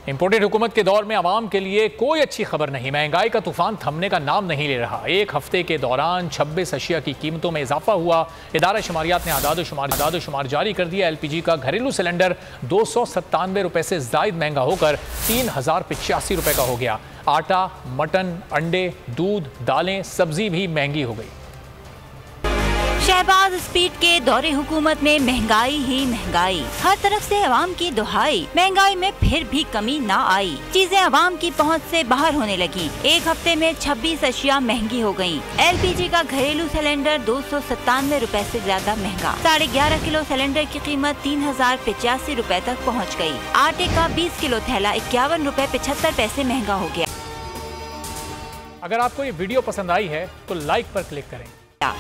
Imported हुकूमत के दौर में आवाम के लिए कोई अच्छी खबर नहीं। महंगाई का तूफान थमने का नाम नहीं ले रहा। एक हफ्ते के दौरान 26 अशिया की कीमतों में इजाफा हुआ। इदारा शुमारियात ने आदाद शुमार जारी कर दिया। LPG का घरेलू सिलेंडर 297 रुपए से जायद महंगा होकर 3085 रुपए का हो गया। आटा, मटन, अंडे, दूध, दालें, सब्जी भी महंगी हो गई। शहबाज स्पीड के दौरे हुकूमत में महंगाई ही महंगाई, हर तरफ से अवाम की दुहाई। महंगाई में फिर भी कमी ना आई, चीजें अवाम की पहुंच से बाहर होने लगी। एक हफ्ते में 26 अशिया महंगी हो गयी। LPG का घरेलू सिलेंडर 297 रुपए से ज्यादा महंगा। 11.5 किलो सिलेंडर की कीमत 3085 रुपए तक पहुँच गयी। आटे का 20 किलो थैला 51 रुपए 75 पैसे महंगा हो गया। अगर आपको ये वीडियो पसंद आई है तो लाइक पर क्लिक करें।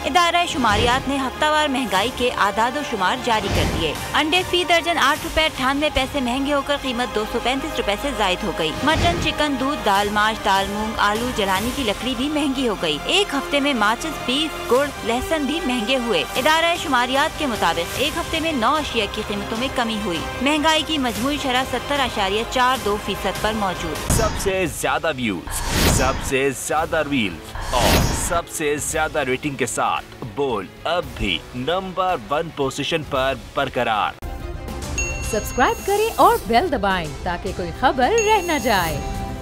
इदारा शुमारियात ने हफ्तावार महंगाई के आदाद शुमार जारी कर दिए। अंडे फी दर्जन 8 रुपए 98 पैसे महंगे होकर कीमत 235 रुपए से जायद हो गई। मटन, चिकन, दूध, दाल, माश, दाल, मूंग, आलू, जलाने की लकड़ी भी महंगी हो गई। एक हफ्ते में माचिस, बीफ, गुड़, लहसुन भी महंगे हुए। इदारा शुमारियात के मुताबिक एक हफ्ते में 9 अशिया की कीमतों में कमी हुई। महंगाई की मजमूई शरह 70.42% पर मौजूद। सबसे ज्यादा व्यूज, सबसे ज्यादा रील्स और सबसे ज्यादा रेटिंग के साथ बोल अब भी नंबर 1 पोजीशन पर बरकरार। सब्सक्राइब करें और बेल दबाएं ताकि कोई खबर रह न जाए।